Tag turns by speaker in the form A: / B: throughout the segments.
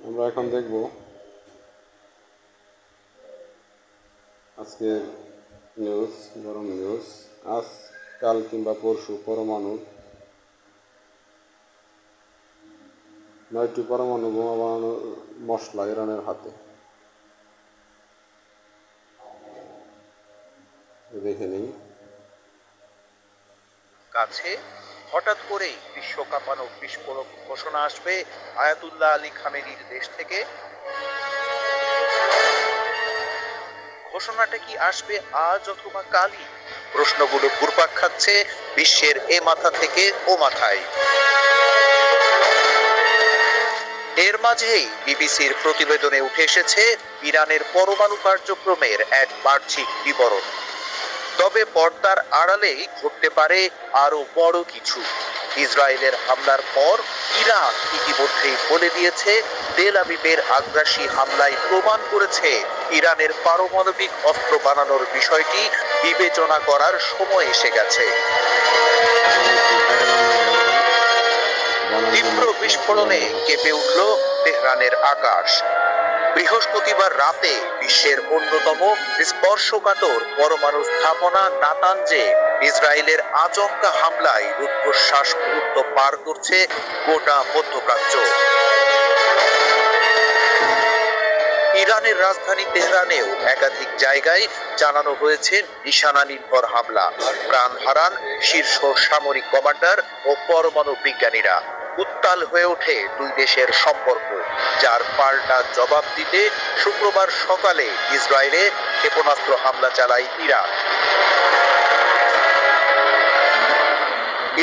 A: আমরা এখন দেখব আজকে নিউজ, গরম নিউজ। আজ কাল কিংবা পরশু পরমাণুর 9টি পরমাণু বোমা বানানোর মশলা ইরানের হাতে। দেখে নিই।
B: কাছে হঠাৎ করেই বিশ্বকাপানো বিস্ফোরক ঘোষণা আসবে আয়াতুল্লাহ আলী খামেনির দেশ থেকে। ঘোষণাটা কি আসবে আজ অথবা কালই? প্রশ্নগুলো ঘুরপাক খাচ্ছে বিশ্বের এ মাথা থেকে ও মাথায়। এর মাঝেই বিবিসির প্রতিবেদনে উঠে এসেছে ইরানের পরমাণু কার্যক্রমের এক বাহ্যিক বিবরণ। তবে পর্দার আড়ালেই ঘটতে পারে আরো বড় কিছু। ইসরায়েলের হামলার পর ইরান ইতিমধ্যেই বলে দিয়েছে তেল আবিবের আগ্রাসী হামলায় প্রমাণ করেছে ইরানের পারমাণবিক অস্ত্র বানানোর বিষয়টি বিবেচনা করার সময় এসে গেছে। তীব্র বিস্ফোরণে কেঁপে উঠল তেহরানের আকাশ। বৃহস্পতিবার রাতে বিশ্বের অন্যতম স্পর্শকাতর পরমাণু স্থাপনা নাতানজে ইসরায়েলের আচমকা হামলায় রুদ্ধশ্বাস মুহূর্ত পার করছে গোটা মধ্যপ্রাচ্য। ইরানের রাজধানী তেহরানেও একাধিক জায়গায় জানানো হয়েছে নিশানা নির্ভর হামলা। প্রাণ হারান শীর্ষ সামরিক কমান্ডার ও পরমাণু বিজ্ঞানীরা। উত্তাল হয়ে ওঠে দুই দেশের সম্পর্ক, যার পাল্টা জবাব দিতে শুক্রবার সকালে ইসরায়েলে ক্ষেপণাস্ত্র হামলা চালায় ইরান।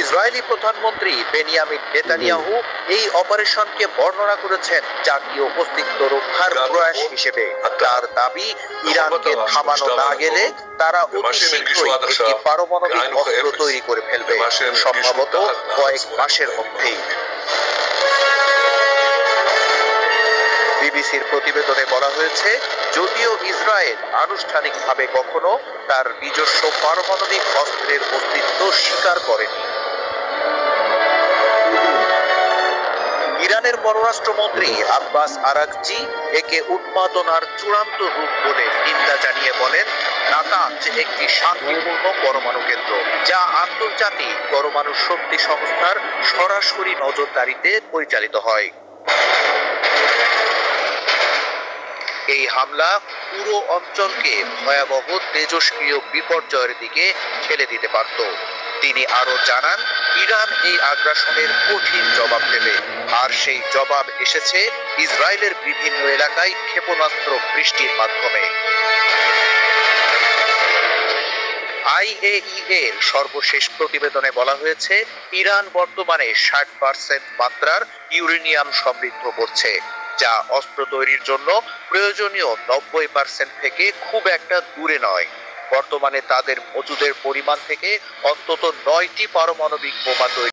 B: ইসরায়েলি প্রধানমন্ত্রী বেনিয়ামিন নেতানিয়াহু এই অপারেশনকে বর্ণনা করেছেন জাতীয় অস্তিত্ব রক্ষার প্রয়াস হিসেবে। তার দাবি, ইরানকে থামানো না গেলে তারা অতি শীঘ্রই একটি পারমাণবিক অস্ত্র তৈরি করে ফেলবে, সম্ভবত কয়েক মাসের মধ্যেই। বিবিসির প্রতিবেদনে বলা হয়েছে, যদিও ইসরায়েল আনুষ্ঠানিকভাবে কখনো তার নিজস্ব পারমাণবিক অস্ত্রের অস্তিত্ব স্বীকার করেনি। ইরানের পররাষ্ট্রমন্ত্রী আব্বাস আরাকচি একে উন্মাদনার চূড়ান্ত রূপ বলে নিন্দা জানিয়ে বলেন, নাতানজ একটি শান্তিপূর্ণ পরমাণু কেন্দ্র, যা আন্তর্জাতিক পরমাণু শক্তি সংস্থার সরাসরি নজরদারিতে পরিচালিত হয়। এই হামলা পুরো অঞ্চলকে ভয়াবহ তেজস্ক্রিয় বিপর্যয়ের দিকে ঠেলে দিতে পারত। তিনি আরো জানান, ইরান এই আগ্রাসনের কঠিন জবাব দেবে, আর সেই জবাব এসেছে ইসরায়েলের বিভিন্ন এলাকায় ক্ষেপণাস্ত্র বৃষ্টির মাধ্যমে। আইএইএ এর সর্বশেষ প্রতিবেদনে বলা হয়েছে, ইরান বর্তমানে 60% মাত্রার ইউরেনিয়াম সমৃদ্ধ করছে, যা অস্ত্র তৈরির জন্য প্রয়োজনীয় 90% থেকে খুব একটা দূরে নয়। বর্তমানে তাদের মজুদের পরিমাণ থেকে অন্তত 9টি পারমাণবিক বোমা তৈরি